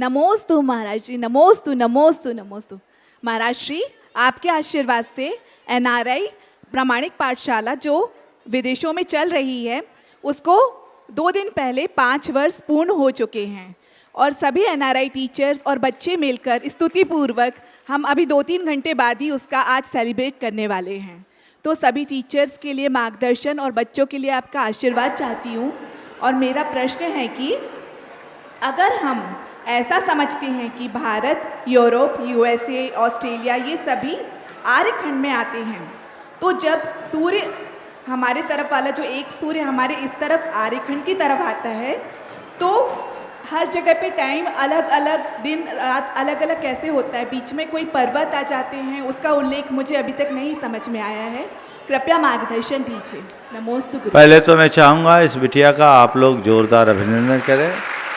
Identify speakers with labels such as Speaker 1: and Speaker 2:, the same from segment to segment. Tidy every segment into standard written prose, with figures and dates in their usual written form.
Speaker 1: नमोस्तु महाराज जी, नमोस्तु नमोस्तु नमोस्तु। महाराज श्री, आपके आशीर्वाद से एनआरआई प्रामाणिक पाठशाला जो विदेशों में चल रही है उसको 2 दिन पहले 5 वर्ष पूर्ण हो चुके हैं और सभी एनआरआई टीचर्स और बच्चे मिलकर स्तुतिपूर्वक हम अभी 2-3 घंटे बाद ही उसका आज सेलिब्रेट करने वाले हैं। तो सभी टीचर्स के लिए मार्गदर्शन और बच्चों के लिए आपका आशीर्वाद चाहती हूँ। और मेरा प्रश्न है कि अगर हम ऐसा समझते हैं कि भारत, यूरोप, यूएसए, ऑस्ट्रेलिया ये सभी आर्यखंड में आते हैं, तो जब सूर्य हमारे तरफ वाला जो एक सूर्य हमारे इस तरफ आर्यखंड की तरफ आता है, तो हर जगह पे टाइम अलग अलग, दिन रात अलग अलग कैसे होता है? बीच में कोई पर्वत आ जाते हैं, उसका उल्लेख मुझे अभी तक नहीं समझ में आया है। कृपया मार्गदर्शन दीजिए। नमोस्तु गुरु।
Speaker 2: पहले तो मैं चाहूँगा इस बिटिया का आप लोग जोरदार अभिनंदन करें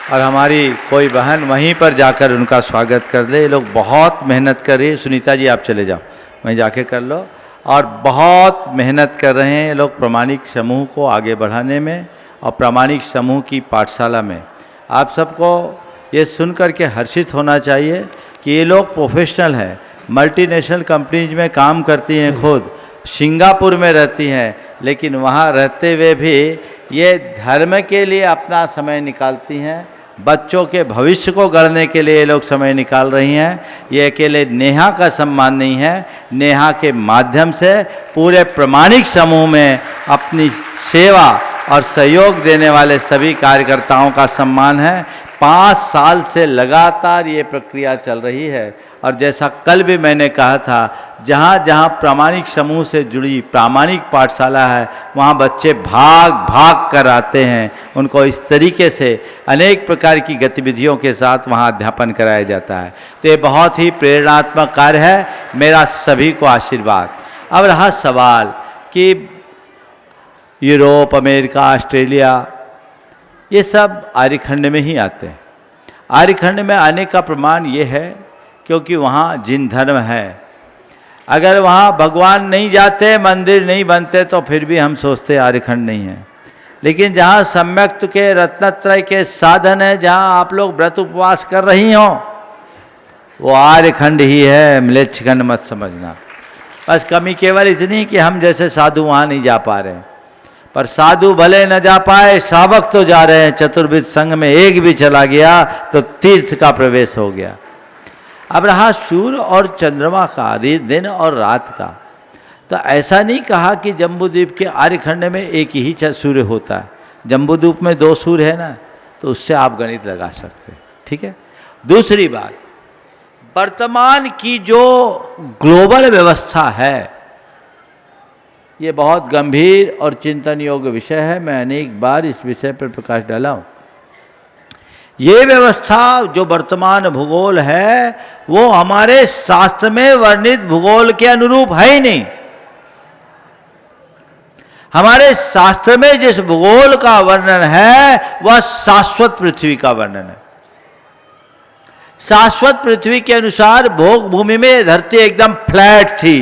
Speaker 2: और हमारी कोई बहन वहीं पर जाकर उनका स्वागत कर दे। ये लोग बहुत मेहनत कर रही है। सुनीता जी आप चले जाओ, वहीं जाके कर लो। और बहुत मेहनत कर रहे हैं ये लोग प्रामाणिक समूह को आगे बढ़ाने में और प्रामाणिक समूह की पाठशाला में। आप सबको ये सुन कर के हर्षित होना चाहिए कि ये लोग प्रोफेशनल हैं, मल्टीनेशनल कंपनीज में काम करती हैं, खुद सिंगापुर में रहती हैं, लेकिन वहाँ रहते हुए भी ये धर्म के लिए अपना समय निकालती हैं। बच्चों के भविष्य को गढ़ने के लिए ये लोग समय निकाल रही हैं। ये अकेले नेहा का सम्मान नहीं है, नेहा के माध्यम से पूरे प्रामाणिक समूह में अपनी सेवा और सहयोग देने वाले सभी कार्यकर्ताओं का सम्मान है। 5 साल से लगातार ये प्रक्रिया चल रही है और जैसा कल भी मैंने कहा था, जहाँ जहाँ प्रामाणिक समूह से जुड़ी प्रामाणिक पाठशाला है वहाँ बच्चे भाग भाग कर आते हैं। उनको इस तरीके से अनेक प्रकार की गतिविधियों के साथ वहाँ अध्यापन कराया जाता है। तो ये बहुत ही प्रेरणात्मक कार्य है। मेरा सभी को आशीर्वाद। अब रहा सवाल कि यूरोप, अमेरिका, ऑस्ट्रेलिया ये सब आर्यखंड में ही आते हैं। आर्यखंड में आने का प्रमाण ये है क्योंकि वहाँ जिन धर्म है, अगर वहाँ भगवान नहीं जाते, मंदिर नहीं बनते, तो फिर भी हम सोचते आर्यखंड नहीं है। लेकिन जहाँ सम्यक्त के रत्नत्रय के साधन है, जहाँ आप लोग व्रत उपवास कर रही हों, वो आर्यखंड ही है। म्लेच्छखंड मत समझना। बस कमी केवल इतनी कि हम जैसे साधु वहाँ नहीं जा पा रहे हैं, पर साधु भले न जा पाए, सावक तो जा रहे हैं। चतुर्विध संघ में एक भी चला गया तो तीर्थ का प्रवेश हो गया। अब रहा सूर्य और चंद्रमा का, दिन और रात का, तो ऐसा नहीं कहा कि जम्बूद्वीप के आर्यखंड में एक ही सूर्य होता है। जम्बूद्वीप में 2 सूर्य है ना, तो उससे आप गणित लगा सकते हैं। ठीक है। दूसरी बात, वर्तमान की जो ग्लोबल व्यवस्था है ये बहुत गंभीर और चिंतन योग्य विषय है। मैं अनेक बार इस विषय पर प्रकाश डाला हूँ। ये व्यवस्था जो वर्तमान भूगोल है वो हमारे शास्त्र में वर्णित भूगोल के अनुरूप है ही नहीं। हमारे शास्त्र में जिस भूगोल का वर्णन है वह शाश्वत पृथ्वी का वर्णन है। शाश्वत पृथ्वी के अनुसार भोग भूमि में धरती एकदम फ्लैट थी,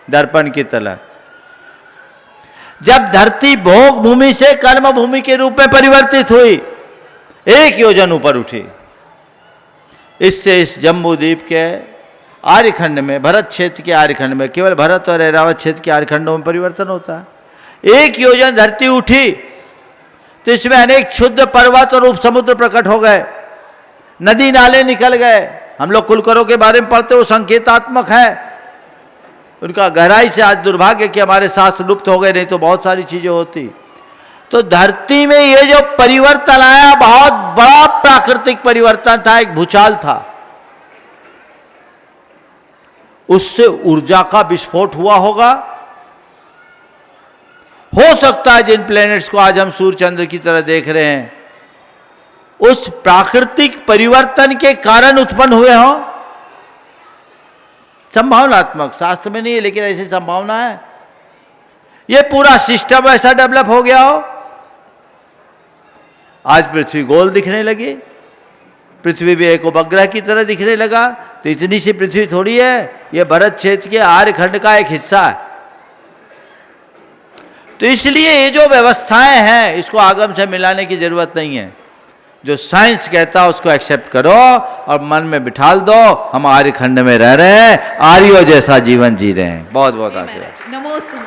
Speaker 2: दर्पण की तरह। जब धरती भोग भूमि से कर्म भूमि के रूप में परिवर्तित हुई, 1 योजन ऊपर उठी। इससे इस जम्बूद्वीप के आर्यखंड में, भरत क्षेत्र के आर्यखंड में, केवल भरत और ऐरावत क्षेत्र के आर्यखंडों में परिवर्तन होता है। 1 योजन धरती उठी तो इसमें अनेक क्षुद्र पर्वत और उपसमुद्र प्रकट हो गए, नदी नाले निकल गए। हम लोग कुलकरों के बारे में पढ़ते, वो संकेतात्मक है। उनका गहराई से आज दुर्भाग्य कि हमारे शास्त्र लुप्त हो गए, नहीं तो बहुत सारी चीजें होती। तो धरती में ये जो परिवर्तन आया, बहुत बड़ा प्राकृतिक परिवर्तन था, एक भूचाल था। उससे ऊर्जा का विस्फोट हुआ होगा। हो सकता है जिन प्लैनेट्स को आज हम सूर्य चंद्र की तरह देख रहे हैं उस प्राकृतिक परिवर्तन के कारण उत्पन्न हुए हों। संभावनात्मक, शास्त्र में नहीं है लेकिन ऐसी संभावना है। ये पूरा सिस्टम ऐसा डेवलप हो गया हो। आज पृथ्वी गोल दिखने लगी, पृथ्वी भी एक उपग्रह की तरह दिखने लगा। तो इतनी सी पृथ्वी थोड़ी है, ये भरत क्षेत्र के आर्यखंड का एक हिस्सा है। तो इसलिए ये जो व्यवस्थाएं हैं इसको आगम से मिलाने की जरूरत नहीं है। जो साइंस कहता है उसको एक्सेप्ट करो और मन में बिठाल दो, हम आर्यखंड में रह रहे हैं, आर्यों जैसा जीवन जी रहे हैं। बहुत बहुत
Speaker 1: जी
Speaker 2: आशीर्वाद।
Speaker 1: महाराज, नमोस्तु।